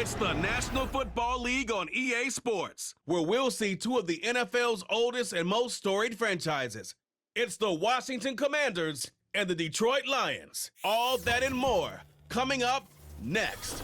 It's the National Football League on EA Sports, where we'll see two of the NFL's oldest and most storied franchises. It's the Washington Commanders and the Detroit Lions. All that and more coming up next.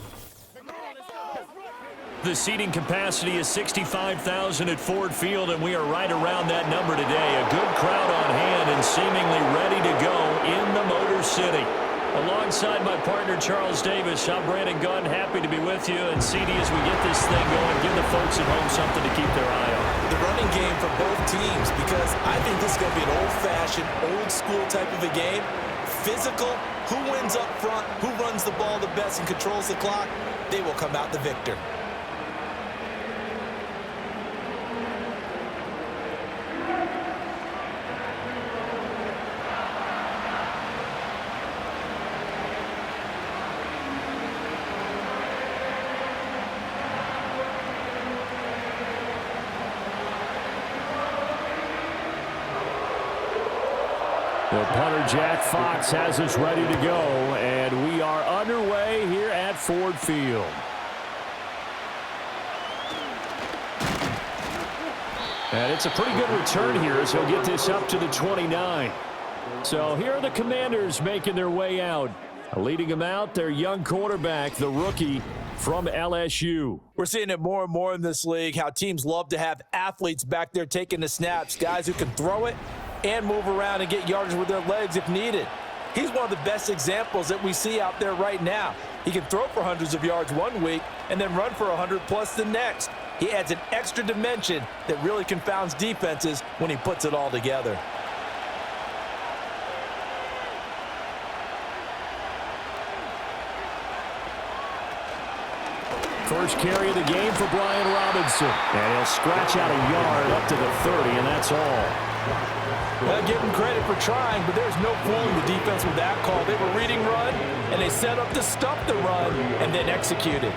The seating capacity is 65,000 at Ford Field, and we are right around that number today. A good crowd on hand and seemingly ready to go in the Motor City. Alongside my partner, Charles Davis, I'm Brandon Gunn, happy to be with you. And CD, as we get this thing going, give the folks at home something to keep their eye on. The running game for both teams, because I think this is going to be an old-fashioned, old-school type of a game. Physical, who wins up front, who runs the ball the best and controls the clock, they will come out the victor. The punter, Jack Fox, has us ready to go, and we are underway here at Ford Field. And it's a pretty good return here as he'll get this up to the 29. So here are the Commanders making their way out. Leading them out, their young quarterback, the rookie from LSU. We're seeing it more and more in this league, how teams love to have athletes back there taking the snaps, guys who can throw it and move around and get yardage with their legs if needed. He's one of the best examples that we see out there right now. He can throw for hundreds of yards one week and then run for 100+ the next. He adds an extra dimension that really confounds defenses when he puts it all together. First carry of the game for Brian Robinson. And he'll scratch out a yard up to the 30, and that's all. Well, give him credit for trying, but there's no fooling the defense with that call. They were reading run, and they set up to stop the run, and then executed.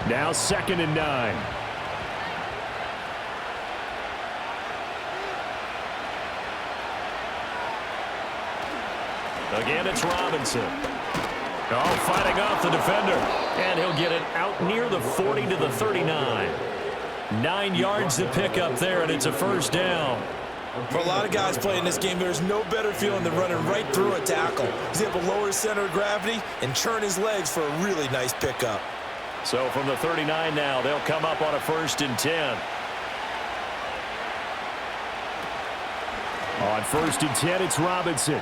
Now 2nd and 9. Again, it's Robinson. Oh, fighting off the defender. And he'll get it out near the 40 to the 39. 9 yards to pick up there, and it's a first down. For a lot of guys playing this game, there's no better feeling than running right through a tackle. He's able to lower his center of gravity and churn his legs for a really nice pickup. So from the 39 now, they'll come up on a 1st and 10. On 1st and 10, it's Robinson.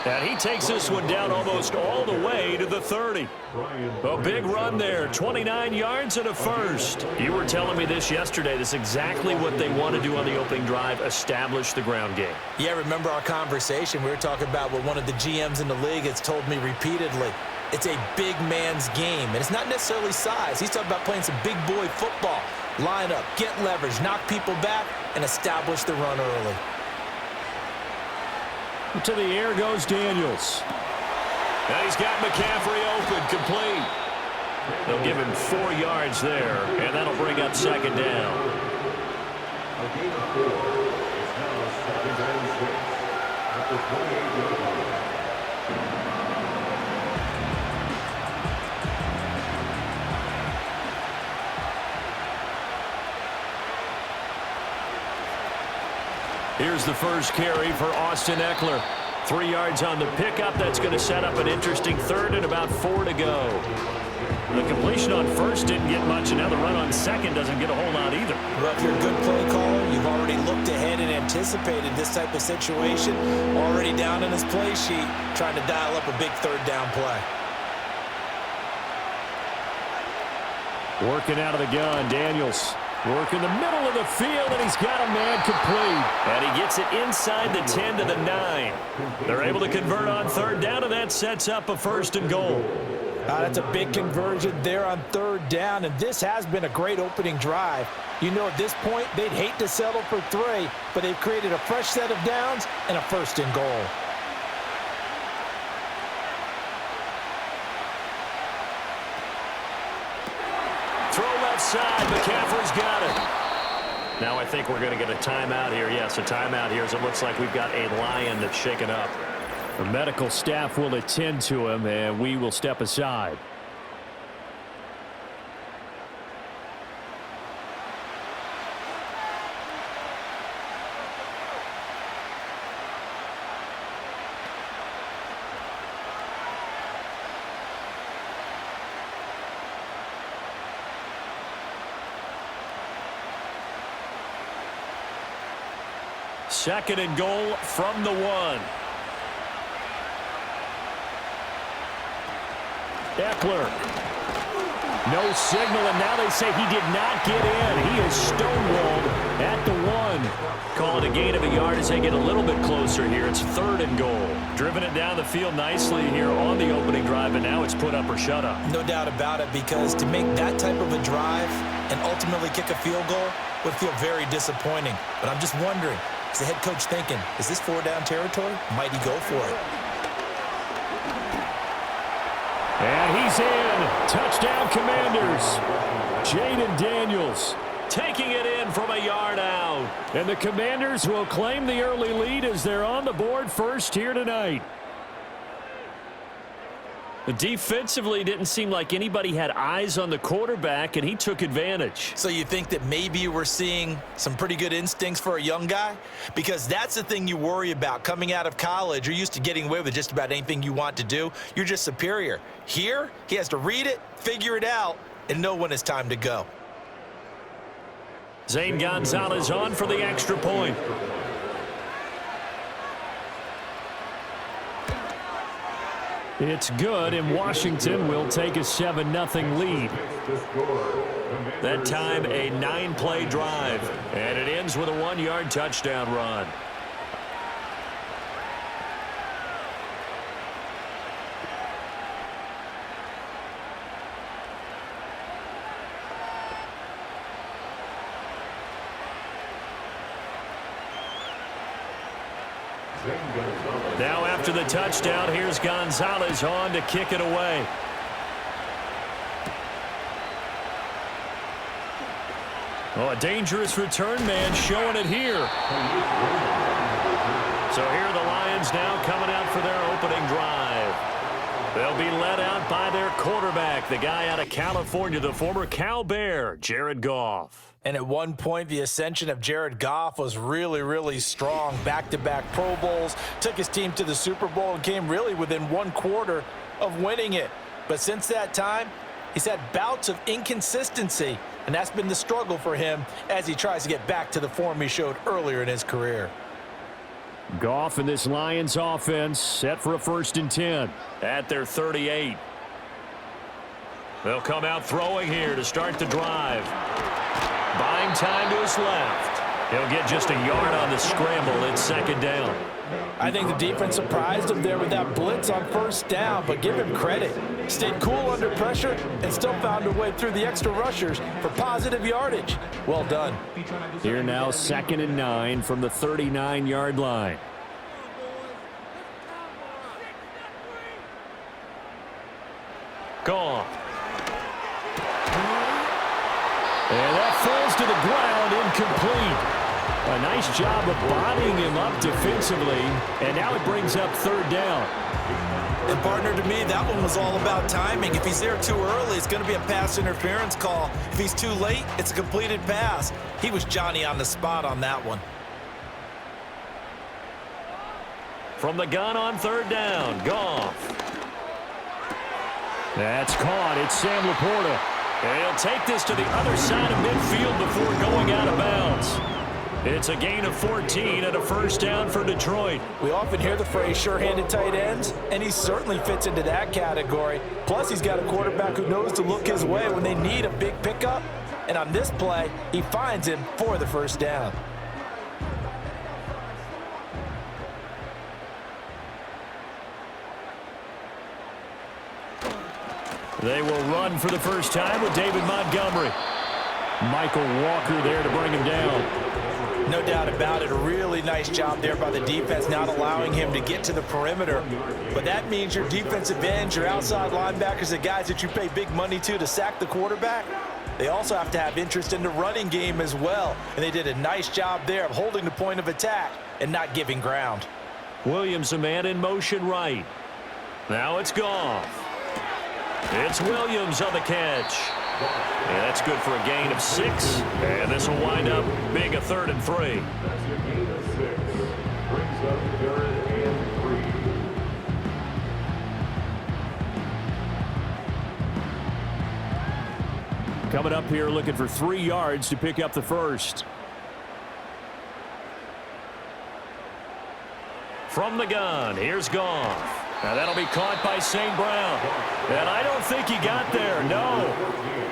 And he takes this one down almost all the way to the 30. A big run there, 29 yards and a first. You were telling me this yesterday. This is exactly what they want to do on the opening drive, establish the ground game. Yeah, remember our conversation? We were talking about what one of the GMs in the league has told me repeatedly. It's a big man's game, and it's not necessarily size. He's talking about playing some big boy football. Line up, get leverage, knock people back, and establish the run early. To the air goes Daniels. And he's got McCaffrey open, complete. They'll give him 4 yards there, and that'll bring up 2nd down. Here's the first carry for Austin Eckler. 3 yards on the pickup. That's going to set up an interesting 3rd and about 4 to go. The completion on 1st didn't get much, and now the run on 2nd doesn't get a whole lot either. Well, if you're a good play caller, you've already looked ahead and anticipated this type of situation. Already down in his play sheet, trying to dial up a big 3rd down play. Working out of the gun, Daniels. Working the middle of the field, and he's got a man complete. And he gets it inside the 10 to the 9. They're able to convert on 3rd down, and that sets up a 1st and goal. That's a big conversion there on 3rd down, and this has been a great opening drive. You know, at this point, they'd hate to settle for 3, but they've created a fresh set of downs and a 1st and goal. Throw left side. McCaffrey's got it. Now I think we're going to get a timeout here. Yes, a timeout here as it looks like we've got a Lion that's shaken up. The medical staff will attend to him, and we will step aside. Second and goal from the 1. Eckler. No signal, and now they say he did not get in. He is stonewalled at the 1. Call it a gain of a yard as they get a little bit closer here. It's third and goal. Driven it down the field nicely here on the opening drive, and now it's put up or shut up. No doubt about it, because to make that type of a drive and ultimately kick a field goal would feel very disappointing. But I'm just wondering, is the head coach thinking, is this 4-down territory? Might he go for it? And he's in. Touchdown, Commanders. Jaden Daniels taking it in from a yard out. And the Commanders will claim the early lead as they're on the board first here tonight. Defensively, didn't seem like anybody had eyes on the quarterback, and he took advantage. So you think that maybe we're seeing some pretty good instincts for a young guy? Because that's the thing you worry about coming out of college. You're used to getting away with just about anything you want to do. You're just superior. Here, he has to read it, figure it out, and know when it's time to go. Zane Gonzalez on for the extra point. It's good, and Washington will take a 7-0 lead. That time, a 9-play drive, and it ends with a 1-yard touchdown run. Now after the touchdown, here's Gonzalez on to kick it away. Oh, a dangerous return man showing it here. So here are the Lions now coming out for their opening drive. They'll be led out by their quarterback, the guy out of California, the former Cal Bear, Jared Goff. And at one point, the ascension of Jared Goff was really, really strong. Back-to-back Pro Bowls, took his team to the Super Bowl, and came really within 1 quarter of winning it. But since that time, he's had bouts of inconsistency, and that's been the struggle for him as he tries to get back to the form he showed earlier in his career. Goff and this Lions offense set for a 1st and 10 at their 38. They'll come out throwing here to start the drive. Buying time to his left. He'll get just a yard on the scramble. It's 2nd down. I think the defense surprised him there with that blitz on 1st down, but give him credit. Stayed cool under pressure and still found a way through the extra rushers for positive yardage. Well done. Here now 2nd and 9 from the 39-yard line. Gone. And that falls to the ground, incomplete. A nice job of bodying him up defensively, and now it brings up 3rd down. And partner, to me, that one was all about timing. If he's there too early, it's going to be a pass interference call. If he's too late, it's a completed pass. He was Johnny on the spot on that one. From the gun on 3rd down, Goff. That's caught. It's Sam Laporta. And he'll take this to the other side of midfield before going out of bounds. It's a gain of 14 and a 1st down for Detroit. We often hear the phrase sure-handed tight ends, and he certainly fits into that category. Plus, he's got a quarterback who knows to look his way when they need a big pickup. And on this play, he finds him for the 1st down. They will run for the first time with David Montgomery. Michael Walker there to bring him down. No doubt about it. A really nice job there by the defense, not allowing him to get to the perimeter. But that means your defensive ends, your outside linebackers, the guys that you pay big money to sack the quarterback, they also have to have interest in the running game as well. And they did a nice job there of holding the point of attack and not giving ground. Williams, a man in motion right. Now it's Goff. It's Williams on the catch. And that's good for a gain of 6. And this will wind up being a 3rd and 3. Coming up here looking for 3 yards to pick up the first. From the gun, here's Goff. Now that'll be caught by St. Brown. And I don't think he got there, no.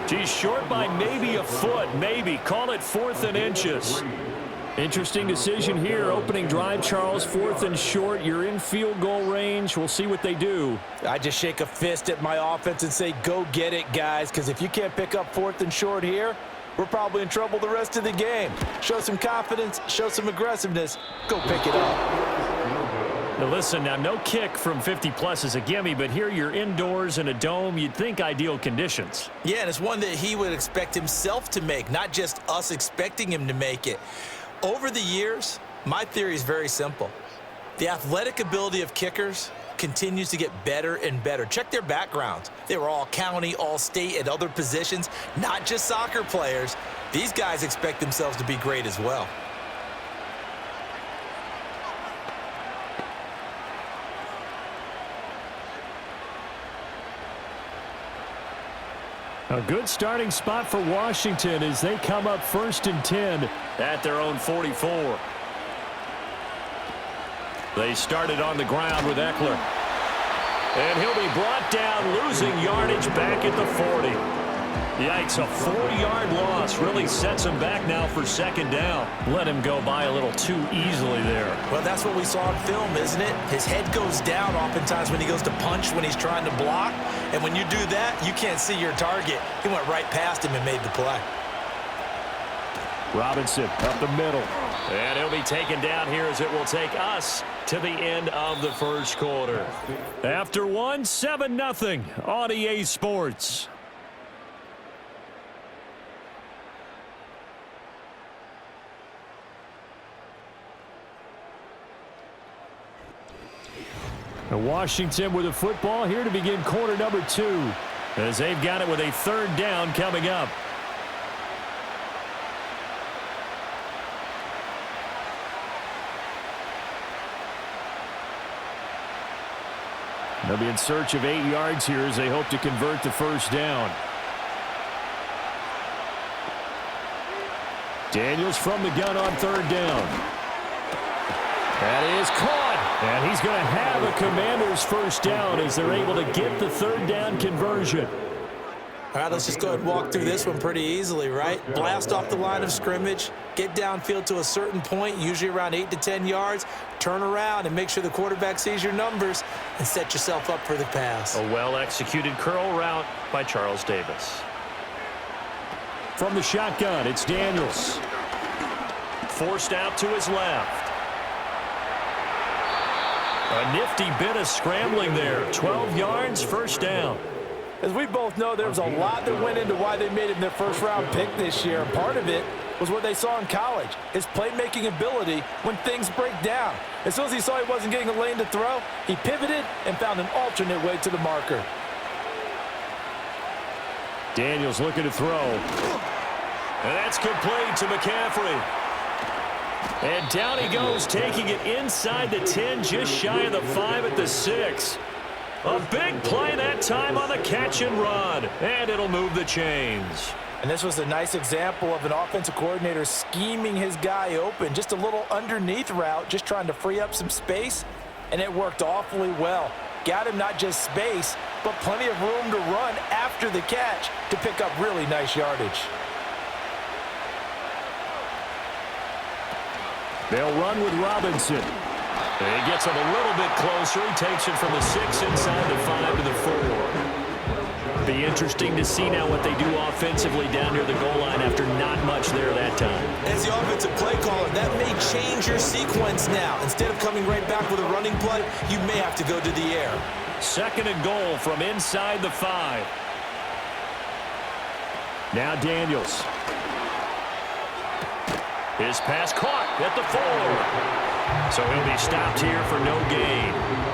He's short by maybe a foot, maybe. Call it 4th and inches. Interesting decision here. Opening drive, Charles, 4th and short. You're in field goal range. We'll see what they do. I just shake a fist at my offense and say, go get it, guys, because if you can't pick up 4th and short here, we're probably in trouble the rest of the game. Show some confidence, show some aggressiveness, go pick it up. Now listen, now no kick from 50-plus is a gimme, but here you're indoors in a dome. You'd think ideal conditions. Yeah, and it's one that he would expect himself to make, not just us expecting him to make it. Over the years, my theory is very simple. The athletic ability of kickers continues to get better and better. Check their backgrounds. They were all county, all state, at other positions, not just soccer players. These guys expect themselves to be great as well. A good starting spot for Washington as they come up 1st and 10 at their own 44. They started on the ground with Eckler. And he'll be brought down, losing yardage back at the 40. Yikes, a 4-yard loss really sets him back now for 2nd down. Let him go by a little too easily there. Well, that's what we saw in film, isn't it? His head goes down oftentimes when he goes to punch, when he's trying to block. And when you do that, you can't see your target. He went right past him and made the play. Robinson up the middle. And he'll be taken down here as it will take us to the end of the first quarter. After 1, 7-0 on EA Sports. And Washington with the football here to begin quarter number 2 as they've got it with a 3rd down coming up. They'll be in search of 8 yards here as they hope to convert the 1st down. Daniels from the gun on 3rd down. That is caught. And he's going to have a Commander's 1st down as they're able to get the 3rd down conversion. All right, let's just go ahead and walk through this one pretty easily, right? Blast off the line of scrimmage, get downfield to a certain point, usually around 8 to 10 yards, turn around and make sure the quarterback sees your numbers and set yourself up for the pass. A well-executed curl route by Charles Davis. From the shotgun, it's Daniels. Forced out to his left. A nifty bit of scrambling there. 12 yards, 1st down. As we both know, there was a lot that went into why they made him their 1st-round pick this year. Part of it was what they saw in college, his playmaking ability when things break down. As soon as he saw he wasn't getting a lane to throw, he pivoted and found an alternate way to the marker. Daniels looking to throw. And that's complete to McCaffrey. And down he goes, taking it inside the 10, just shy of the 5 at the 6. A big play that time on the catch and run. And it'll move the chains. And this was a nice example of an offensive coordinator scheming his guy open. Just a little underneath route, just trying to free up some space. And it worked awfully well. Got him not just space, but plenty of room to run after the catch to pick up really nice yardage. They'll run with Robinson. And he gets him a little bit closer. He takes it from the 6 inside the 5 to the 4. Be interesting to see now what they do offensively down near the goal line after not much there that time. As the offensive play caller, that may change your sequence now. Instead of coming right back with a running play, you may have to go to the air. 2nd and goal from inside the 5. Now Daniels. His pass caught at the 4. So he'll be stopped here for no gain.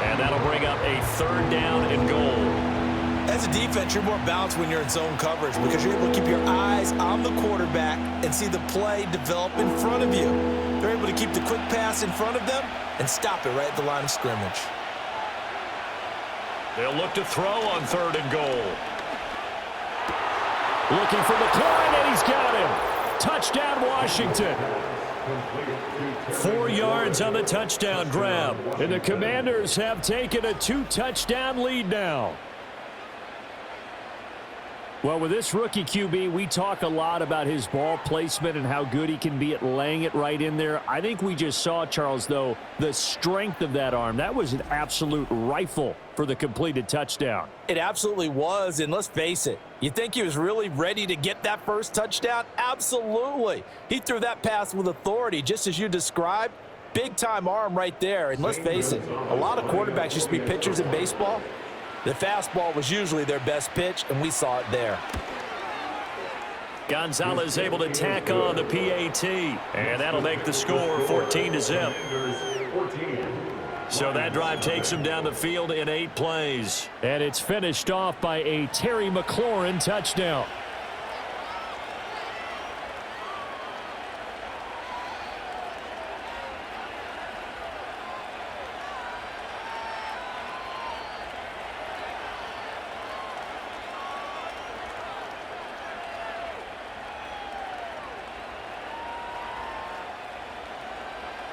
And that'll bring up a 3rd down and goal. As a defense, you're more balanced when you're in zone coverage because you're able to keep your eyes on the quarterback and see the play develop in front of you. They're able to keep the quick pass in front of them and stop it right at the line of scrimmage. They'll look to throw on 3rd and goal. Looking for McLaurin, and he's got him. Touchdown, Washington. 4 yards on the touchdown grab. And the Commanders have taken a 2-touchdown lead now. Well, with this rookie QB, we talk a lot about his ball placement and how good he can be at laying it right in there. I think we just saw, Charles, though, the strength of that arm. That was an absolute rifle for the completed touchdown. It absolutely was, and let's face it, you think he was really ready to get that first touchdown? Absolutely. He threw that pass with authority, just as you described. Big-time arm right there, and let's face it, a lot of quarterbacks used to be pitchers in baseball. The fastball was usually their best pitch, and we saw it there. Gonzalez able to tack on the PAT, and that'll make the score 14-0. So that drive takes him down the field in 8 plays. And it's finished off by a Terry McLaurin touchdown.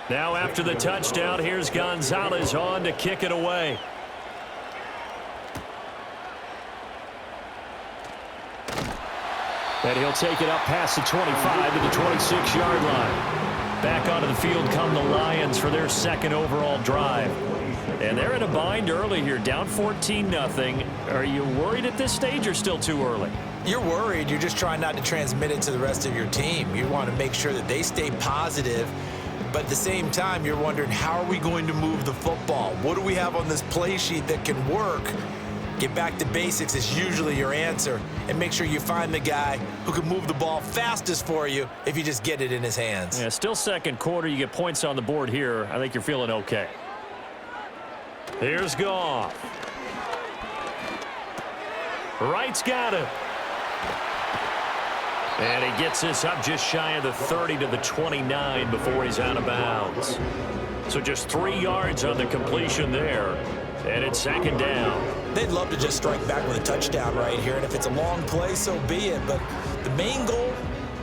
Now after the touchdown, here's Gonzalez on to kick it away. And he'll take it up past the 25 to the 26-yard line. Back onto the field come the Lions for their 2nd overall drive. And they're in a bind early here, down 14-0. Are you worried at this stage or still too early? You're worried. You're just trying not to transmit it to the rest of your team. You want to make sure that they stay positive. But at the same time, you're wondering, how are we going to move the football? What do we have on this play sheet that can work? Get back to basics is usually your answer. And make sure you find the guy who can move the ball fastest for you if you just get it in his hands. Yeah, still 2nd quarter. You get points on the board here. I think you're feeling okay. Here's Goff. Wright's got it. And he gets this up just shy of the 30 to the 29 before he's out of bounds. So just 3 yards on the completion there. And it's 2nd down. They'd love to just strike back with a touchdown right here. And if it's a long play, so be it. But the main goal,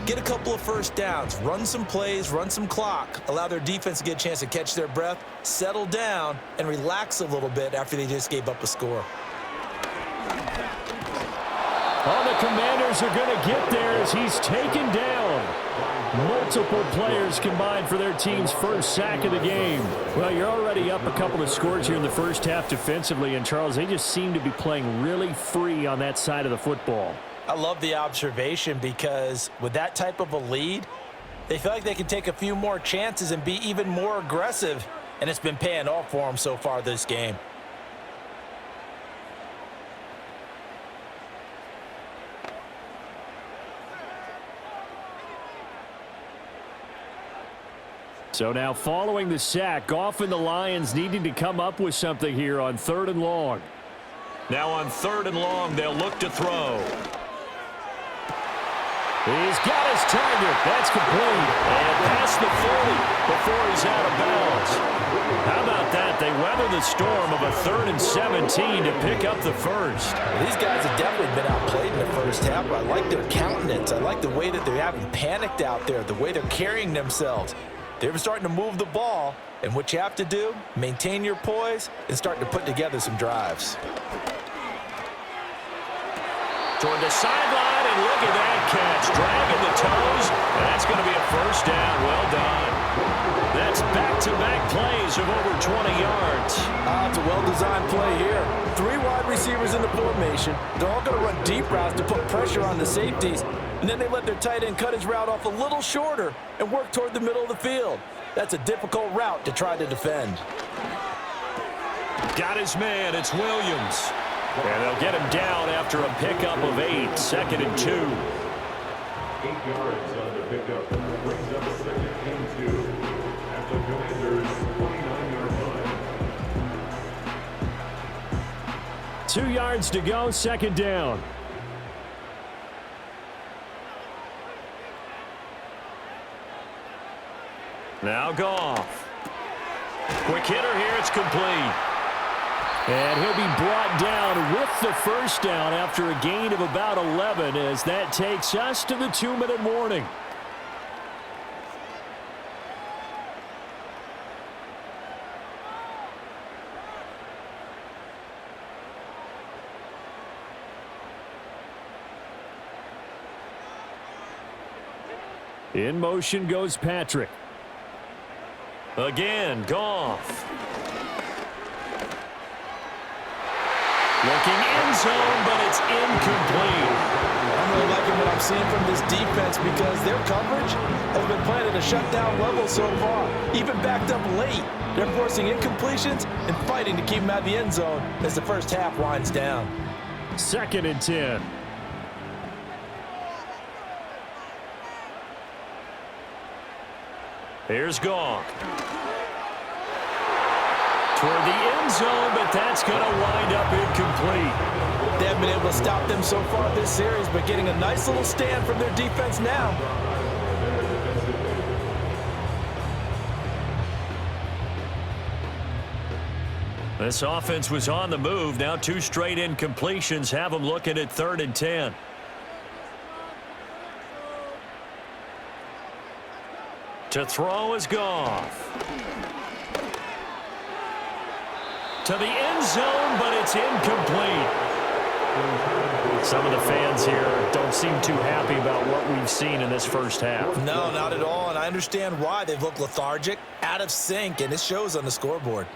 get a couple of first downs. Run some plays, run some clock. Allow their defense to get a chance to catch their breath, settle down, and relax a little bit after they just gave up a score. Oh, the Commanders are going to get there as he's taken down. Multiple players combined for their team's first sack of the game. Well, you're already up a couple of scores here in the first half defensively, and Charles, they just seem to be playing really free on that side of the football. I love the observation because with that type of a lead, they feel like they can take a few more chances and be even more aggressive, and it's been paying off for them so far this game. So now following the sack, Goff and the Lions needing to come up with something here on 3rd and long. Now on 3rd and long, they'll look to throw. He's got his target. That's complete. And past the 40 before he's out of bounds. How about that? They weather the storm of a 3rd and 17 to pick up the first. These guys have definitely been outplayed in the first half. I like their countenance. I like the way that they haven't panicked out there, the way they're carrying themselves. They're starting to move the ball, and what you have to do, maintain your poise and start to put together some drives. Toward the sideline, and look at that catch. Dragging the toes, and that's going to be a first down. Well done. That's back-to-back plays of over 20 yards. It's a well-designed play here. 3 wide receivers in the formation. They're all going to run deep routes to put pressure on the safeties. And then they let their tight end cut his route off a little shorter and work toward the middle of the field. That's a difficult route to try to defend. Got his man. It's Williams. And they'll get him down after a pickup of 8. 2nd and 2. 8 yards on the pickup. Brings up 2nd and 2 at the Commanders' 29-yard line. 2 yards to go, 2nd down. Now Goff. Quick hitter here, it's complete. And he'll be brought down with the first down after a gain of about 11 as that takes us to the 2-minute warning. In motion goes Patrick. Again, Goff. Looking end zone, but it's incomplete. I'm really liking what I'm seeing from this defense because their coverage has been playing at a shutdown level so far. Even backed up late, they're forcing incompletions and fighting to keep them out of the end zone as the first half winds down. 2nd and 10. Here's Goff. Toward the end zone, but that's going to wind up incomplete. They haven't been able to stop them so far this series, but getting a nice little stand from their defense now. This offense was on the move. Now 2 straight incompletions have them looking at 3rd and 10. To throw is Goff. To the end zone, but it's incomplete. Some of the fans here don't seem too happy about what we've seen in this first half. No, not at all, and I understand why. They've looked lethargic, out of sync, and it shows on the scoreboard.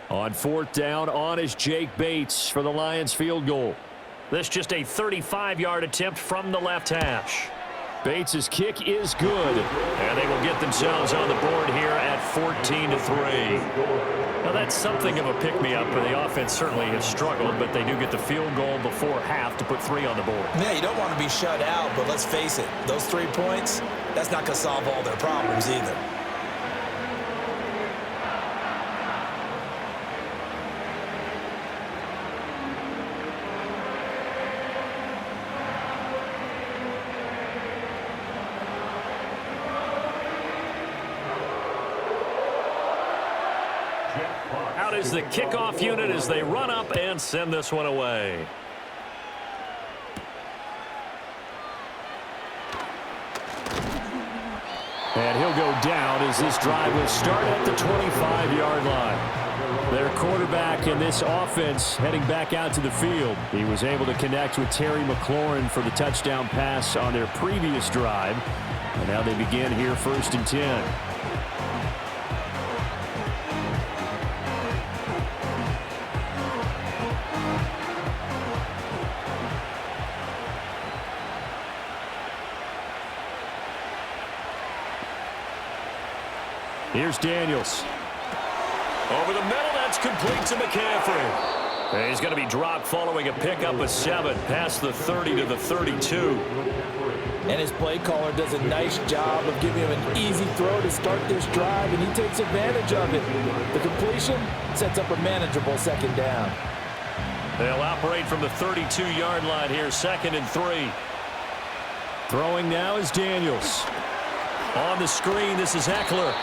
On 4th down, on is Jake Bates for the Lions field goal. This just a 35-yard attempt from the left hash. Bates' kick is good, and they will get themselves on the board here at 14-3. Now that's something of a pick-me-up, but the offense certainly has struggled, but they do get the field goal before half to put 3 on the board. Yeah, you don't want to be shut out, but let's face it, those 3 points, that's not going to solve all their problems either. Out is the kickoff unit as they run up and send this one away. And he'll go down as this drive will start at the 25-yard line. Their quarterback in this offense heading back out to the field. He was able to connect with Terry McLaurin for the touchdown pass on their previous drive. And now they begin here 1st and 10. Here's Daniels. Over the middle, that's complete to McCaffrey. And he's going to be dropped following a pickup of 7 past the 30 to the 32. And his play caller does a nice job of giving him an easy throw to start this drive, and he takes advantage of it. The completion sets up a manageable 2nd down. They'll operate from the 32-yard line here, 2nd and 3. Throwing now is Daniels. On the screen, this is Eckler.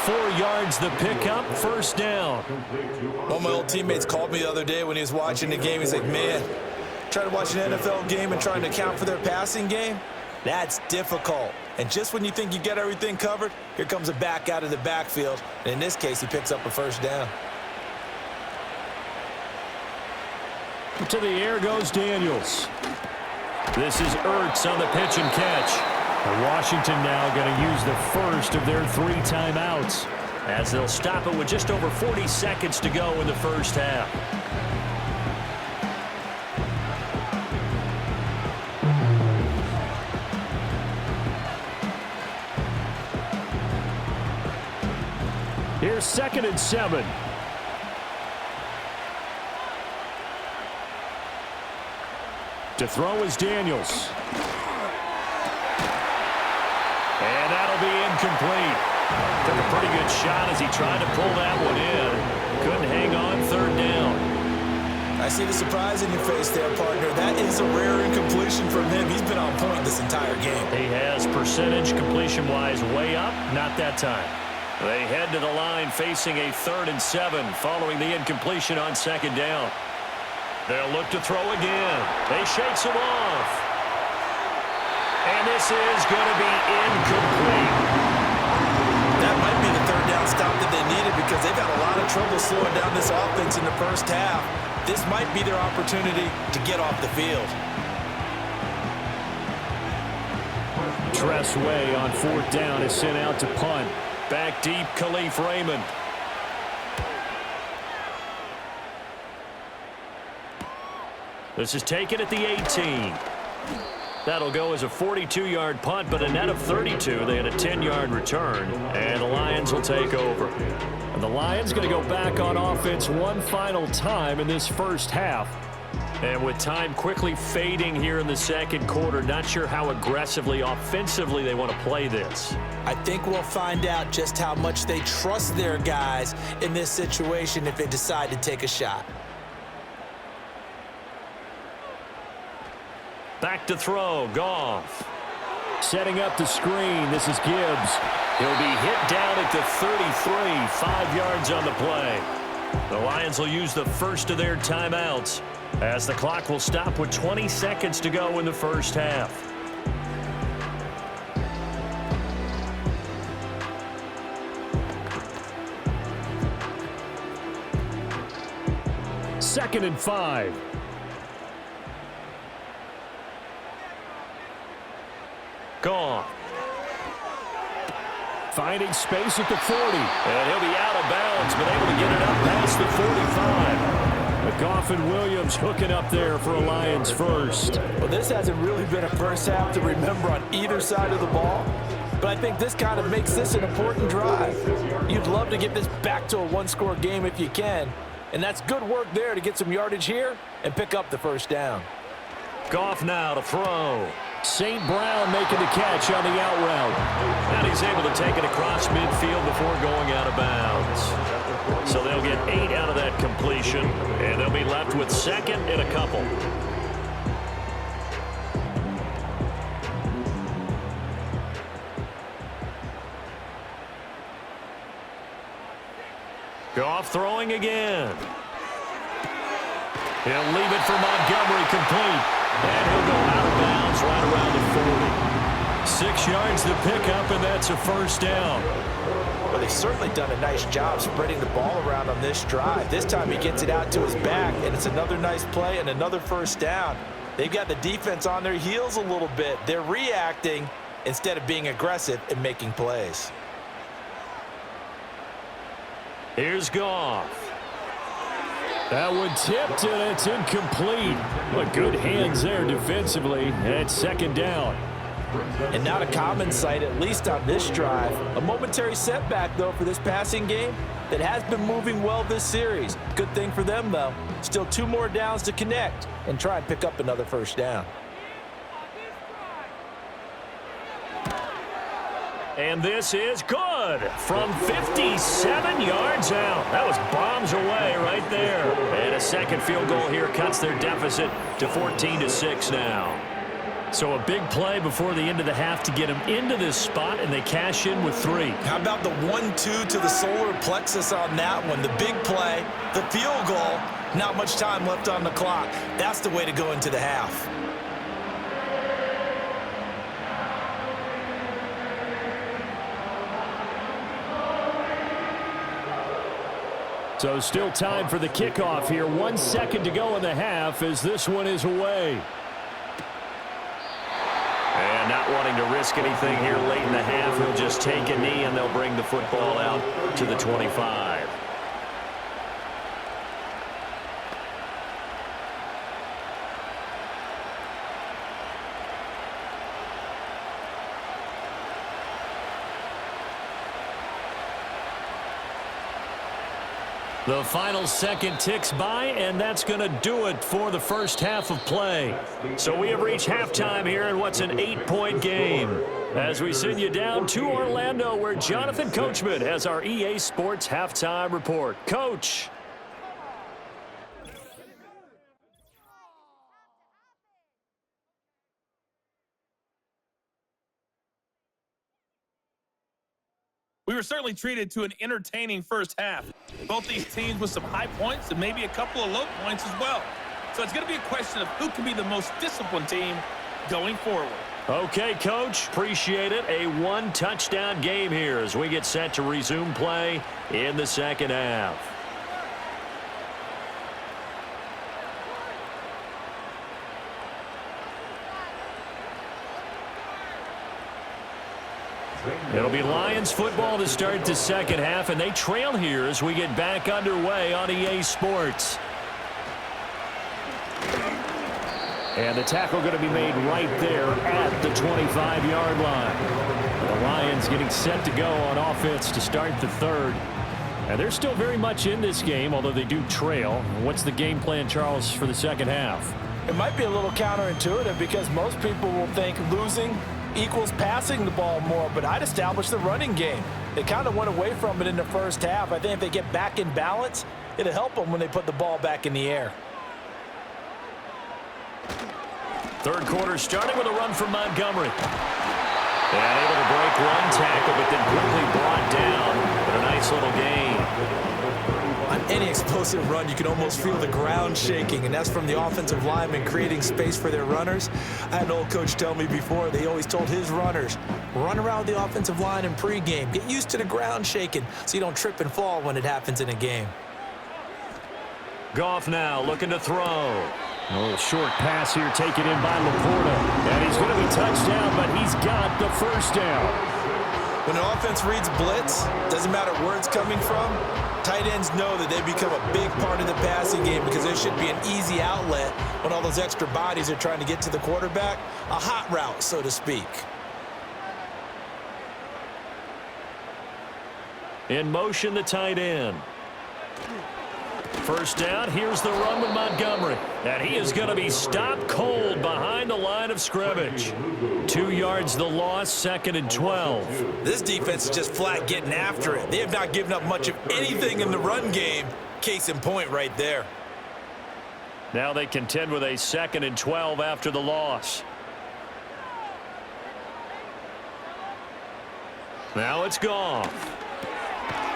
4 yards the pickup, 1st down. One of my old teammates called me the other day when he was watching the game. He's like, man, trying to watch an NFL game and trying to account for their passing game, that's difficult. And just when you think you get everything covered, here comes a back out of the backfield. And in this case, he picks up a 1st down. To the air goes Daniels. This is Ertz on the pitch and catch. And Washington now going to use the first of their 3 timeouts as they'll stop it with just over 40 seconds to go in the first half. Here's 2nd and 7. To throw is Daniels. And that'll be incomplete. Took a pretty good shot as he tried to pull that one in. Couldn't hang on, third down. I see the surprise in your face there, partner. That is a rare incompletion from him. He's been on point this entire game. He has percentage completion-wise way up, not that time. They head to the line facing a 3rd and 7 following the incompletion on 2nd down. They'll look to throw again. They shakes him off. And this is going to be incomplete. That might be the 3rd down stop that they needed because they've had a lot of trouble slowing down this offense in the first half. This might be their opportunity to get off the field. Tressway on 4th down is sent out to punt. Back deep, Khalif Raymond. This is taken at the 18. That'll go as a 42-yard punt, but a net of 32. They had a 10-yard return, and the Lions will take over. And the Lions going to go back on offense one final time in this first half. And with time quickly fading here in the second quarter, not sure how aggressively, offensively they want to play this. I think we'll find out just how much they trust their guys in this situation if they decide to take a shot. Back to throw, Goff. Setting up the screen, this is Gibbs. He'll be hit down at the 33, 5 yards on the play. The Lions will use the first of their timeouts as the clock will stop with 20 seconds to go in the first half. Second and 5. Goff. Finding space at the 40. And he'll be out of bounds, but able to get it up past the 45. But Goff and Williams hooking up there for a Lions first. Well, this hasn't really been a first half to remember on either side of the ball. But I think this kind of makes this an important drive. You'd love to get this back to a one-score game if you can. And that's good work there to get some yardage here and pick up the first down. Goff now to throw. St. Brown making the catch on the out route. And he's able to take it across midfield before going out of bounds. So they'll get 8 out of that completion, and they'll be left with second and a couple. Goff throwing again. He'll leave it for Montgomery complete. And he'll go out of bounds right around the 40. 6 yards to pick up, and that's a first down. Well, they've certainly done a nice job spreading the ball around on this drive. This time he gets it out to his back, and it's another nice play and another first down. They've got the defense on their heels a little bit. They're reacting instead of being aggressive and making plays. Here's Goff. That one tipped, and it's incomplete. But good hands there defensively. It's second down. And not a common sight, at least on this drive. A momentary setback, though, for this passing game that has been moving well this series. Good thing for them, though. Still 2 more downs to connect and try and pick up another first down. And this is good from 57 yards out. That was bombs away right there. And a second field goal here cuts their deficit to 14-6 now. So a big play before the end of the half to get them into this spot, and they cash in with 3. How about the 1-2 to the solar plexus on that one? The big play, the field goal, not much time left on the clock. That's the way to go into the half. So still time for the kickoff here. 1 second to go in the half as this one is away. And not wanting to risk anything here late in the half, he'll just take a knee and they'll bring the football out to the 25. The final second ticks by, and that's going to do it for the first half of play. So we have reached halftime here in what's an 8-point game. As we send you down to Orlando, where Jonathan Coachman has our EA Sports halftime report. Coach. We were certainly treated to an entertaining first half. Both these teams with some high points and maybe a couple of low points as well. So it's going to be a question of who can be the most disciplined team going forward. Okay, Coach. Appreciate it. A one-touchdown game here as we get set to resume play in the second half. It'll be Lions football to start the second half, and they trail here as we get back underway on EA Sports. And the tackle going to be made right there at the 25-yard line. The Lions getting set to go on offense to start the third. And they're still very much in this game, although they do trail. What's the game plan, Charles, for the second half? It might be a little counterintuitive because most people will think losing equals passing the ball more, but I'd establish the running game. They kind of went away from it in the first half. I think if they get back in balance, it'll help them when they put the ball back in the air. Third quarter starting with a run from Montgomery. And able to break one tackle, but then quickly brought down. But a nice little gain. On any explosive run, you can almost feel the ground shaking, and that's from the offensive linemen creating space for their runners. I had an old coach tell me before, they always told his runners, run around the offensive line in pregame. Get used to the ground shaking so you don't trip and fall when it happens in a game. Goff now looking to throw. A little short pass here taken in by Laporta. And he's going to be touched down, but he's got the first down. When an offense reads blitz, doesn't matter where it's coming from, tight ends know that they become a big part of the passing game because there should be an easy outlet when all those extra bodies are trying to get to the quarterback. A hot route, so to speak. In motion, the tight end. First down, here's the run with Montgomery. And he is going to be stopped cold behind the line of scrimmage. 2 yards the loss, 2nd and 12. This defense is just flat getting after it. They have not given up much of anything in the run game. Case in point right there. Now they contend with a 2nd and 12 after the loss. Now it's Goff.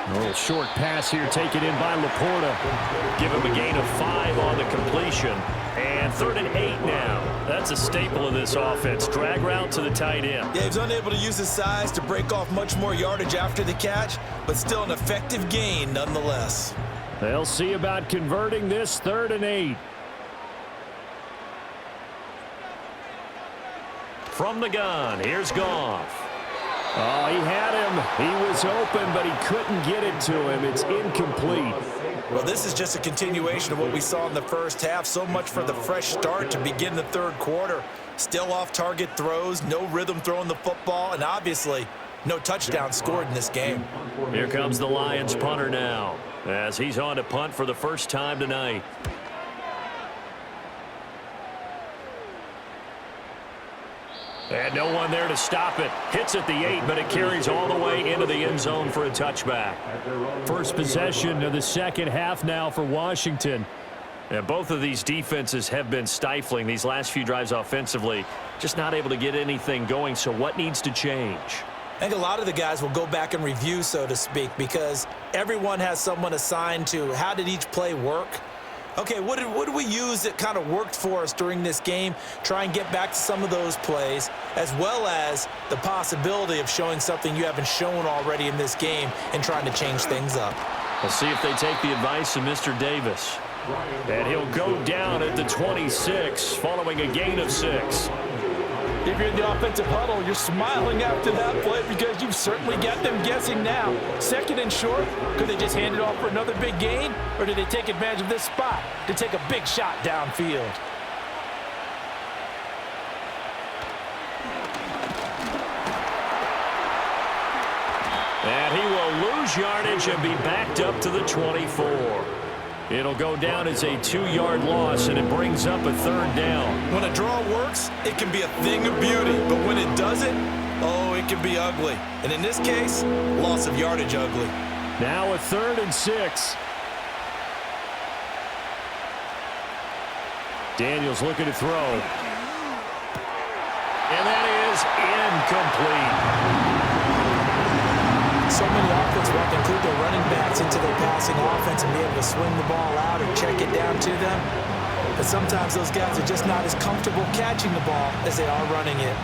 A little short pass here taken in by Laporta. Give him a gain of 5 on the completion. And 3rd and 8 now. That's a staple of this offense. Drag route to the tight end. Yeah, he's unable to use his size to break off much more yardage after the catch, but still an effective gain nonetheless. They'll see about converting this 3rd and 8. From the gun, here's Goff. Oh, he had him. He was open, but he couldn't get it to him. It's incomplete. Well, this is just a continuation of what we saw in the first half. So much for the fresh start to begin the third quarter. Still off-target throws, no rhythm throwing the football, and obviously no touchdown scored in this game. Here comes the Lions punter now as he's on to punt for the first time tonight. And no one there to stop it. Hits at the 8, but it carries all the way into the end zone for a touchback. First possession of the second half now for Washington. And both of these defenses have been stifling these last few drives offensively. Just not able to get anything going, so what needs to change? I think a lot of the guys will go back and review, so to speak, because everyone has someone assigned to how did each play work. Okay, what did we use that kind of worked for us during this game? Try and get back to some of those plays, as well as the possibility of showing something you haven't shown already in this game and trying to change things up. We'll see if they take the advice of Mr. Davis. And he'll go down at the 26, following a gain of 6. If you're in the offensive huddle, you're smiling after that play because you've certainly got them guessing now. 2nd and short, could they just hand it off for another big gain? Or do they take advantage of this spot to take a big shot downfield? And he will lose lose yardage and be backed up to the 24. It'll go down as a 2-yard loss, and it brings up a 3rd down. When a draw works, it can be a thing of beauty. But when it doesn't, oh, it can be ugly. And in this case, loss of yardage ugly. Now a 3rd and 6. Daniels looking to throw. And that is incomplete. So many offenses want to include their running backs into their passing offense and be able to swing the ball out or check it down to them. But sometimes those guys are just not as comfortable catching the ball as they are running it.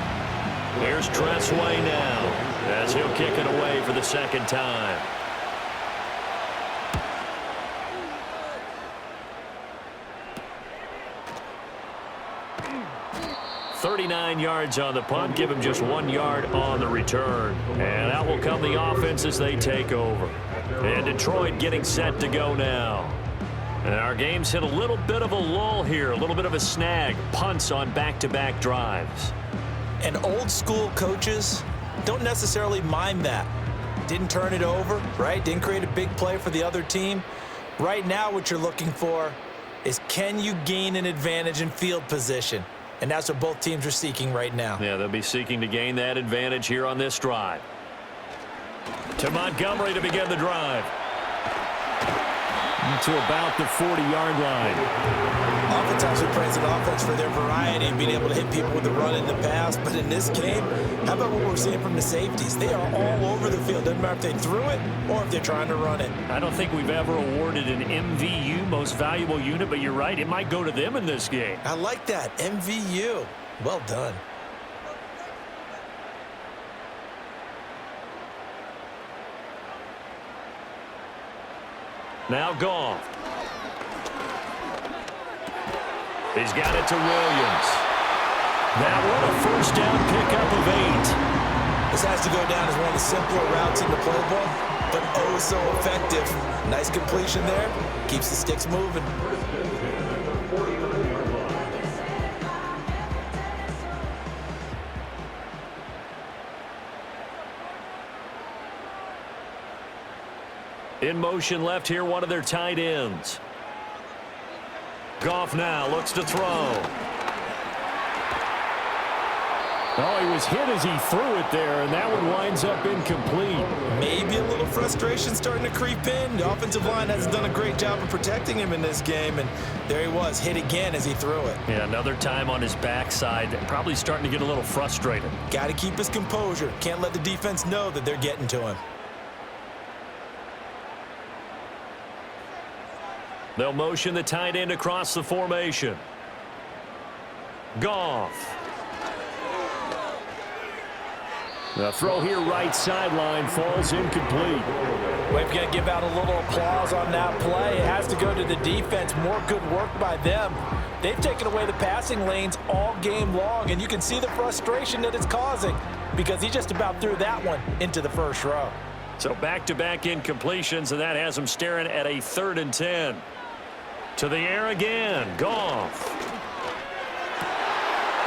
Here's Tressway now as he'll kick it away for the 2nd time. $39 yards on the punt, give him just 1 yard on the return. And out will come the offense as they take over. And Detroit getting set to go now. And our game's hit a little bit of a lull here, a little bit of a snag. Punts on back-to-back drives. And old school coaches don't necessarily mind that. Didn't turn it over, right? Didn't create a big play for the other team. Right now what you're looking for is, can you gain an advantage in field position? And that's what both teams are seeking right now. Yeah, they'll be seeking to gain that advantage here on this drive. To Montgomery to begin the drive. To about the 40-yard line. Oftentimes we praise an offense for their variety and being able to hit people with the run in the pass. But in this game, how about what we're seeing from the safeties? They are all over the field. Doesn't matter if they threw it or if they're trying to run it. I don't think we've ever awarded an MVU, most valuable unit, but you're right, it might go to them in this game. I like that, MVU. Well done. Now Goff. He's got it to Williams. That one a 1st down pickup of 8. This has to go down as one of the simpler routes in the playbook, but oh so effective. Nice completion there. Keeps the sticks moving. In motion left here, one of their tight ends. Goff now looks to throw. Oh, he was hit as he threw it there, and that one winds up incomplete. Maybe a little frustration starting to creep in. The offensive line hasn't done a great job of protecting him in this game, and there he was, hit again as he threw it. Yeah, another time on his backside, probably starting to get a little frustrated. Got to keep his composure. Can't let the defense know that they're getting to him. They'll motion the tight end across the formation. Goff. The throw here right sideline falls incomplete. We've got to give out a little applause on that play. It has to go to the defense. More good work by them. They've taken away the passing lanes all game long, and you can see the frustration that it's causing because he just about threw that one into the first row. So back-to-back incompletions, and that has him staring at a 3rd and 10. To the air again, Goff.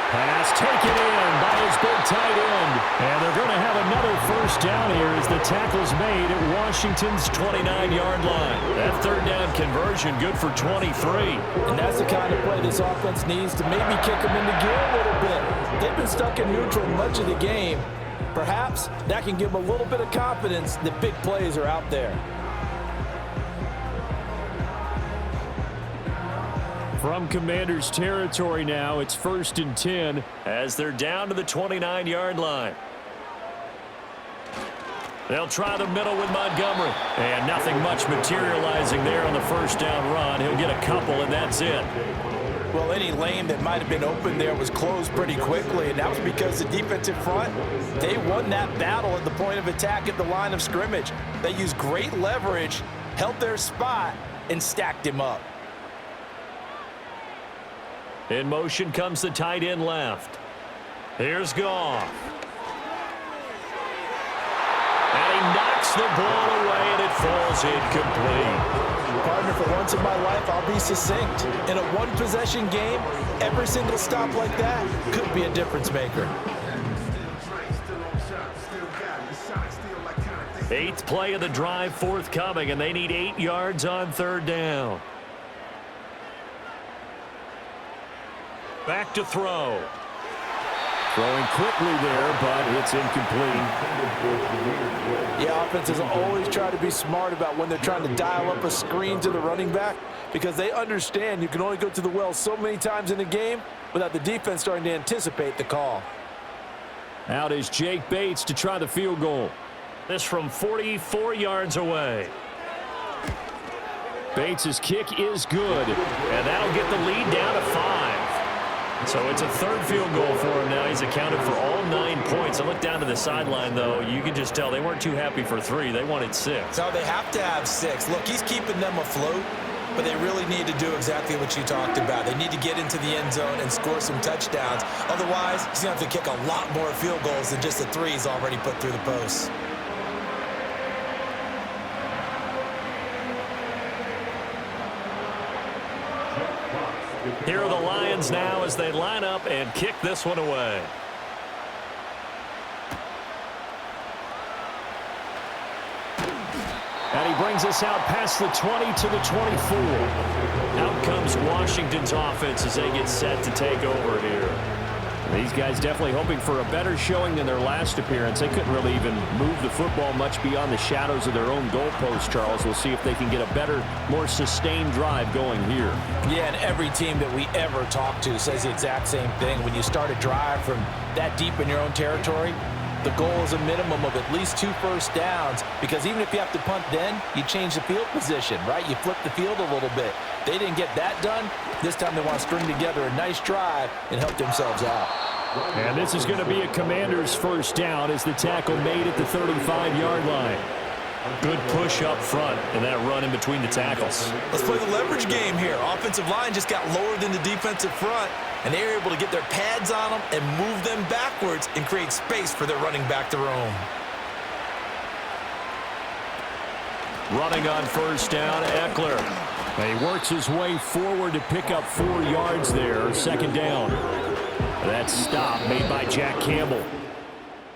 Pass taken in by his big tight end. And they're going to have another 1st down here as the tackle's made at Washington's 29-yard line. That 3rd down conversion good for 23. And that's the kind of play this offense needs to maybe kick them into gear a little bit. They've been stuck in neutral much of the game. Perhaps that can give them a little bit of confidence that big plays are out there. From Commanders territory now, it's 1st and 10 as they're down to the 29-yard line. They'll try the middle with Montgomery. And nothing much materializing there on the 1st down run. He'll get a couple, and that's it. Well, any lane that might have been open there was closed pretty quickly, and that was because the defensive front, they won that battle at the point of attack at the line of scrimmage. They used great leverage, held their spot, and stacked him up. In motion comes the tight end left. Here's Goff. And he knocks the ball away, and it falls incomplete. Partner, for once in my life, I'll be succinct. In a one-possession game, every single stop like that could be a difference maker. 8th play of the drive forthcoming, and they need 8 yards on 3rd down. Back to throw. Throwing quickly there, but it's incomplete. Yeah, offenses always try to be smart about when they're trying to dial up a screen to the running back because they understand you can only go to the well so many times in a game without the defense starting to anticipate the call. Out is Jake Bates to try the field goal. This from 44 yards away. Bates' kick is good, and that'll get the lead down to 5. So it's a 3rd field goal for him now. He's accounted for all 9 points. I look down to the sideline, though. You can just tell they weren't too happy for 3. They wanted 6. No, they have to have 6. Look, he's keeping them afloat, but they really need to do exactly what you talked about. They need to get into the end zone and score some touchdowns. Otherwise, he's going to have to kick a lot more field goals than just the 3 he's already put through the posts. Here are the Lions now as they line up and kick this one away. And he brings us out past the 20 to the 24. Out comes Washington's offense as they get set to take over here. These guys definitely hoping for a better showing than their last appearance. They couldn't really even move the football much beyond the shadows of their own goalpost, Charles. We'll see if they can get a better, more sustained drive going here. Yeah, and every team that we ever talk to says the exact same thing. When you start a drive from that deep in your own territory, the goal is a minimum of at least 2 first downs, because even if you have to punt then, you change the field position, right? You flip the field a little bit. They didn't get that done. This time they want to string together a nice drive and help themselves out. And this is going to be a Commanders' first down as the tackle made at the 35-yard line. Good push up front and that run in between the tackles. Let's play the leverage game here. Offensive line just got lower than the defensive front, and they were able to get their pads on them and move them backwards and create space for their running back to roam. Running on first down, Eckler. He works his way forward to pick up 4 yards there. 2nd down. That stop made by Jack Campbell.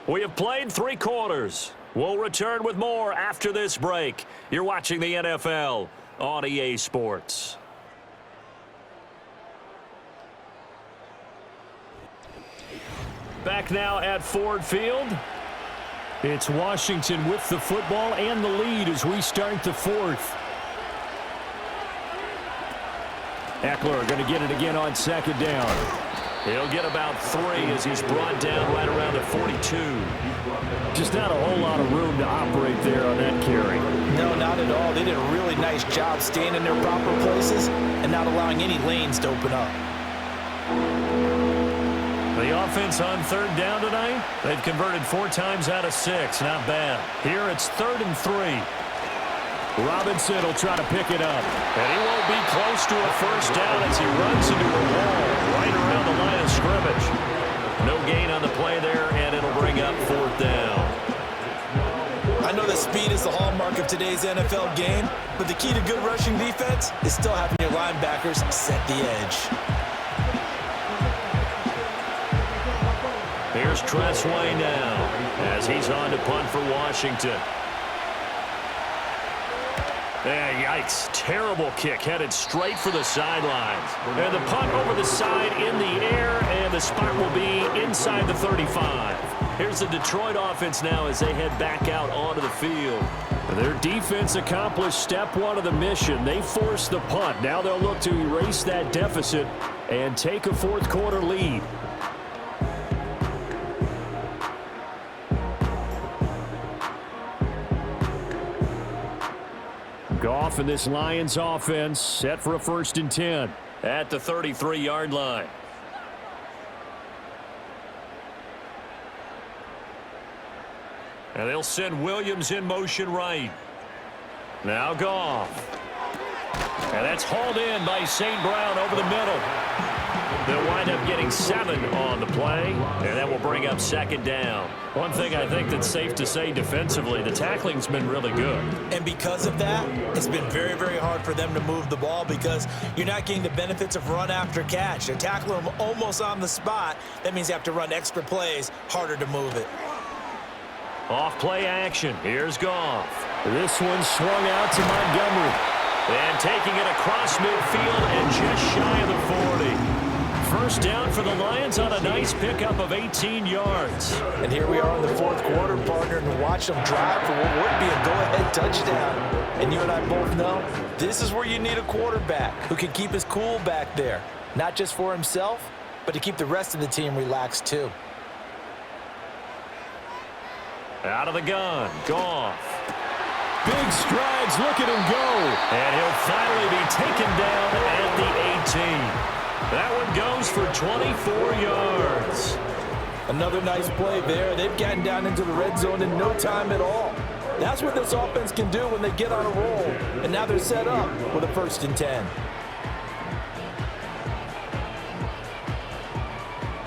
We have played 3 quarters. We'll return with more after this break. You're watching the NFL on EA Sports. Back now at Ford Field. It's Washington with the football and the lead as we start the 4th. Eckler going to get it again on 2nd down. He'll get about 3 as he's brought down right around the 42. Just not a whole lot of room to operate there on that carry. No, not at all. They did a really nice job staying in their proper places and not allowing any lanes to open up. The offense on 3rd down tonight, they've converted 4 times out of 6. Not bad. Here it's 3rd and 3. Robinson will try to pick it up. And he won't be close to a first down as he runs into a wall right around the line of scrimmage. No gain on the play there, and it'll bring up 4th down. I know that speed is the hallmark of today's NFL game, but the key to good rushing defense is still having your linebackers set the edge. Here's Tressway now as he's on to punt for Washington. Yikes. Terrible kick headed straight for the sidelines. And the punt over the side in the air, and the spot will be inside the 35. Here's the Detroit offense now as they head back out onto the field. Their defense accomplished step 1 of the mission. They forced the punt. Now they'll look to erase that deficit and take a 4th quarter lead. Goff and this Lions offense set for a 1st and 10 at the 33-yard line. And they'll send Williams in motion right. Now Goff. And that's hauled in by St. Brown over the middle. They'll wind up getting 7 on the play, and that will bring up 2nd down. One thing I think that's safe to say defensively, the tackling's been really good. And because of that, it's been very, very hard for them to move the ball because you're not getting the benefits of run after catch. They're tackling them almost on the spot. That means you have to run extra plays, harder to move it. Off play action. Here's Goff. This one swung out to Montgomery. And taking it across midfield and just shy of the 40. First down for the Lions on a nice pickup of 18 yards. And here we are in the fourth quarter, partner, and watch them drive for what would be a go-ahead touchdown. And you and I both know this is where you need a quarterback who can keep his cool back there. Not just for himself, but to keep the rest of the team relaxed too. Out of the gun, Goff. Big strides, look at him go. And he'll finally be taken down at the 18. That one goes for 24 yards. Another nice play there. They've gotten down into the red zone in no time at all. That's what this offense can do when they get on a roll. And now they're set up with a 1st and 10.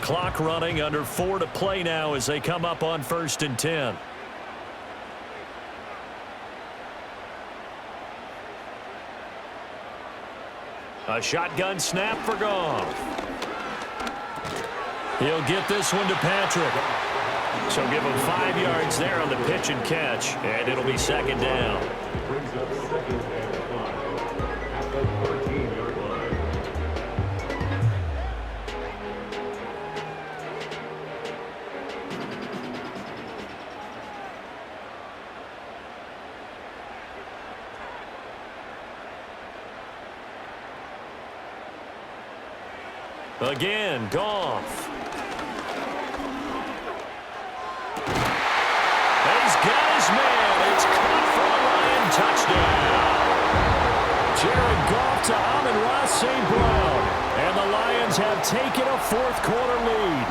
Clock running, under 4 to play now as they come up on 1st and 10. A shotgun snap for Goff. He'll get this one to Patrick. So give him 5 yards there on the pitch and catch, and it'll be 2nd down. Brings up 2nd and 5 at the 13-yard line. Again, Goff. He's got his man. It's caught for a Lion touchdown. Jared Goff to Amon-Ra St. Brown. And the Lions have taken a 4th quarter lead.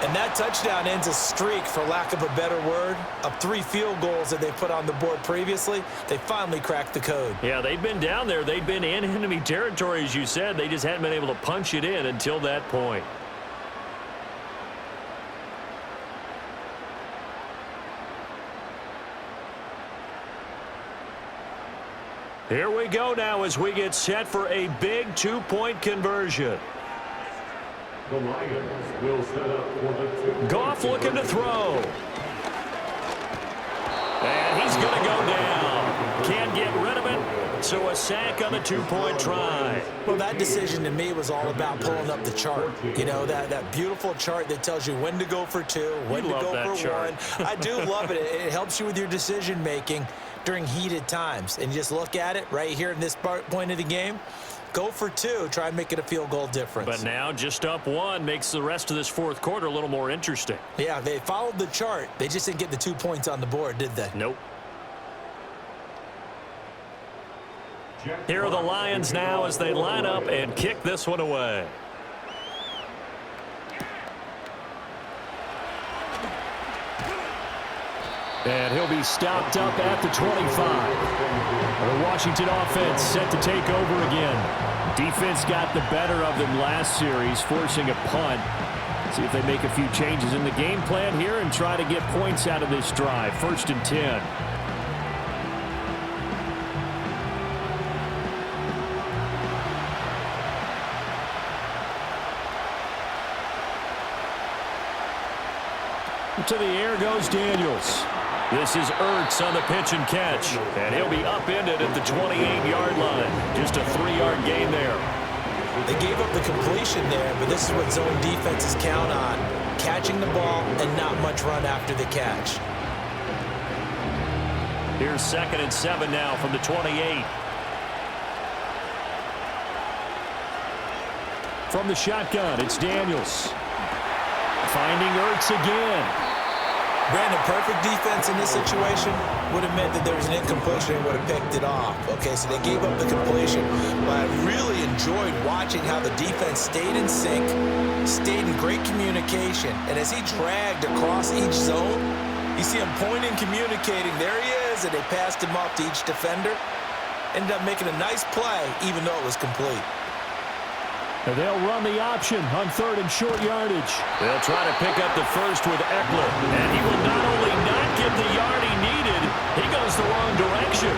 And that touchdown ends a streak, for lack of a better word, of 3 field goals that they put on the board previously. They finally cracked the code. Yeah, they'd been down there. They'd been in enemy territory, as you said. They just hadn't been able to punch it in until that point. Here we go now as we get set for a big 2-point conversion. The Lions will set up for the 2-point Goff looking to throw. And he's going to go down. Can't get rid of it. So a sack on the 2-point try. Well, that decision to me was all about pulling up the chart. You know, that beautiful chart that tells you when to go for 2, when to go for 1. I do love it. It helps you with your decision making during heated times. And you just look at it right here in this point of the game. Go for 2. Try and make it a field goal difference. But now just up 1 makes the rest of this 4th quarter a little more interesting. Yeah, they followed the chart. They just didn't get the 2 points on the board, did they? Nope. Here are the Lions now as they line up and kick this one away. And he'll be stopped up at the 25. The Washington offense set to take over again. Defense got the better of them last series, forcing a punt. See if they make a few changes in the game plan here and try to get points out of this drive. 1st and 10. To the air goes Daniels. This is Ertz on the pitch and catch. And he'll be upended at the 28-yard line. Just a 3-yard gain there. They gave up the completion there, but this is what zone defenses count on. Catching the ball and not much run after the catch. Here's 2nd and 7 now from the 28. From the shotgun, it's Daniels. Finding Ertz again. Brandon, perfect defense in this situation would have meant that there was an incompletion and would have picked it off. Okay, so they gave up the completion, but I really enjoyed watching how the defense stayed in sync, stayed in great communication, and as he dragged across each zone, you see him pointing, communicating, there he is, and they passed him off to each defender. Ended up making a nice play, even though it was complete. And they'll run the option on 3rd and short yardage. They'll try to pick up the first with Eckler. And he will not only not get the yard he needed, he goes the wrong direction.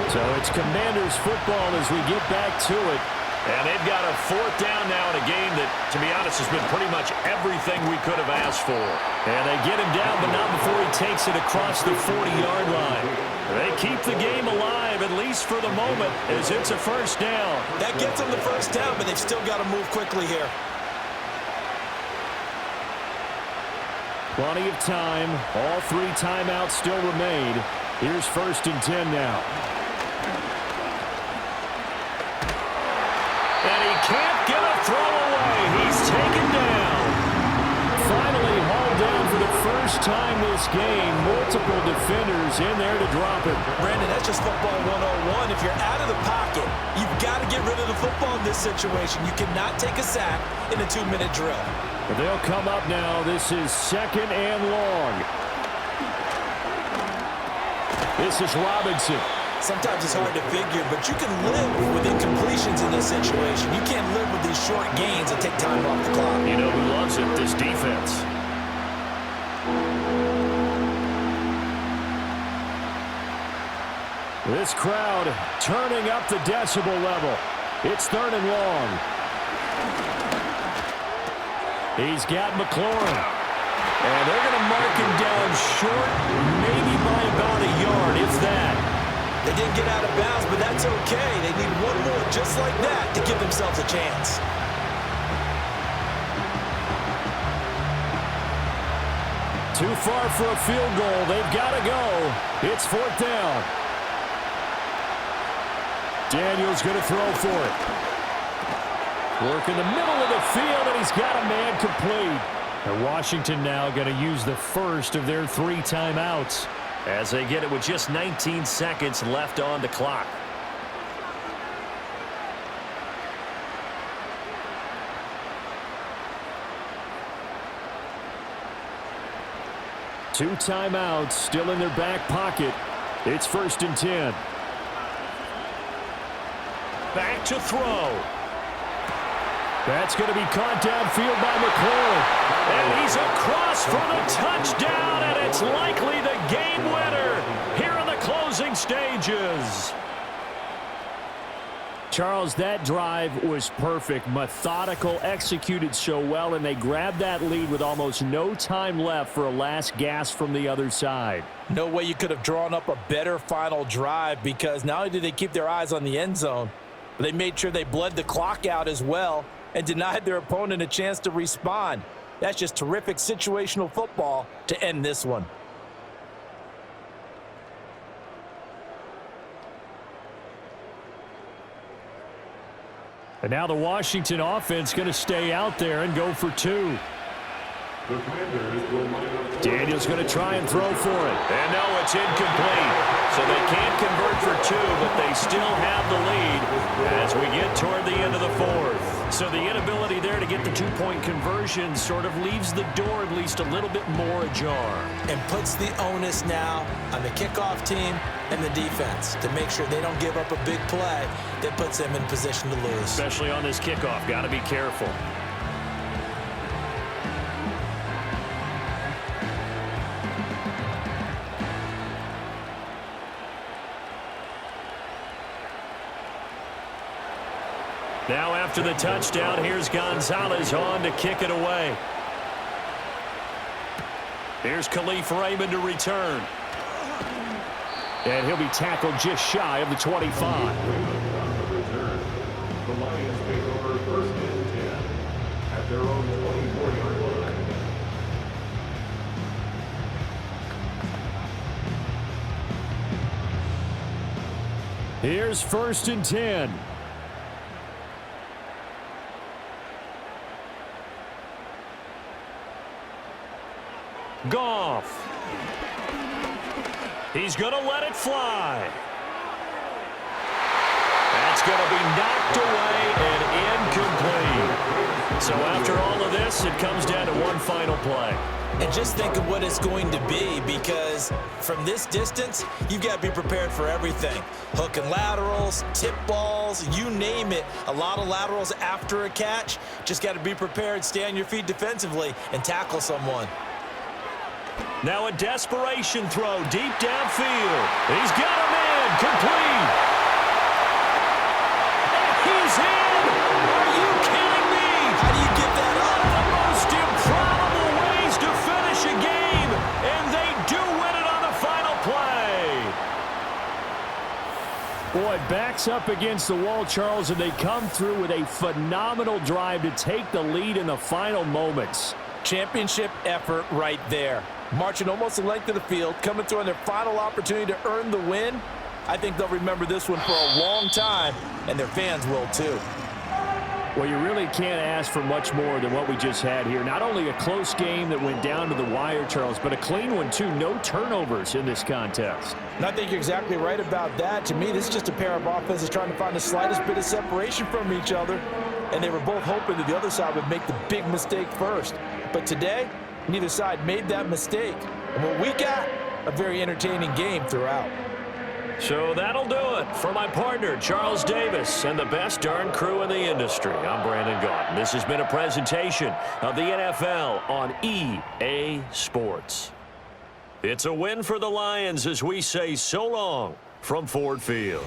So it's Commanders football as we get back to it. And they've got a fourth down now in a game that, to be honest, has been pretty much everything we could have asked for. And they get him down, but not before he takes it across the 40-yard line. They keep the game alive, at least for the moment, as it's a first down. That gets them the first down, but they've still got to move quickly here. Plenty of time. All 3 timeouts still remain. Here's 1st and 10 now. And he can't get a throw away. He's taken down. Finally hauled down for the first time this game. Multiple defenders in there to drop him. Brandon, that's just football 101. If you're out of the pocket, you've got to get rid of the football in this situation. You cannot take a sack in a 2-minute drill. But they'll come up now. This is 2nd and long. This is Robinson. Sometimes it's hard to figure, but you can live with incompletions in this situation. You can't live with these short gains and take time off the clock. You know who loves it? This defense. This crowd turning up the decibel level. It's 3rd and long. He's got McLaurin. And they're going to mark him down short, maybe by about a yard, if that. They didn't get out of bounds, but that's okay. They need one more just like that to give themselves a chance. Too far for a field goal. They've got to go. It's 4th down. Daniel's going to throw for it. Work in the middle of the field, and he's got a man complete. And Washington now going to use the first of their 3 timeouts as they get it with just 19 seconds left on the clock. Two timeouts still in their back pocket. It's 1st and 10. Back to throw. That's going to be caught downfield by McLaurin. And he's across for the touchdown, and it's likely the game winner here in the closing stages. Charles, that drive was perfect, methodical, executed so well, and they grabbed that lead with almost no time left for a last gasp from the other side. No way you could have drawn up a better final drive, because not only did they keep their eyes on the end zone, but they made sure they bled the clock out as well and denied their opponent a chance to respond. That's just terrific situational football to end this one. And now the Washington offense going to stay out there and go for 2. Daniel's going to try and throw for it. And no, it's incomplete. So they can't convert for 2, but they still have the lead as we get toward the end of the 4th. So the inability there to get the 2-point conversion sort of leaves the door at least a little bit more ajar. And puts the onus now on the kickoff team and the defense to make sure they don't give up a big play that puts them in position to lose. Especially on this kickoff. Got to be careful. Now after the touchdown, here's Gonzalez on to kick it away. Here's Khalif Raymond to return. And he'll be tackled just shy of the 25. The Lions take over 1st and 10 at their own 24-yard line. Here's 1st and 10. Goff. He's going to let it fly. That's going to be knocked away and incomplete. So after all of this, it comes down to one final play. And just think of what it's going to be, because from this distance, you've got to be prepared for everything. Hook and laterals, tip balls, you name it. A lot of laterals after a catch. Just got to be prepared, stay on your feet defensively, and tackle someone. Now a desperation throw deep downfield. He's got him in, complete. And he's in. back's up against the wall, Charles, and they come through with a phenomenal drive to take the lead in the final moments. Championship effort right there. Marching almost the length of the field, coming through on their final opportunity to earn the win. I think they'll remember this one for a long time, and their fans will too. Well, you really can't ask for much more than what we just had here. Not only a close game that went down to the wire, Charles, but a clean one too. No turnovers in this contest. And I think you're exactly right about that. To me, this is just a pair of offenses trying to find the slightest bit of separation from each other, and they were both hoping that the other side would make the big mistake first. But today, neither side made that mistake. And what we got, a very entertaining game throughout. So that'll do it for my partner, Charles Davis, and the best darn crew in the industry. I'm Brandon Gaudin. This has been a presentation of the NFL on EA Sports. It's a win for the Lions as we say so long from Ford Field.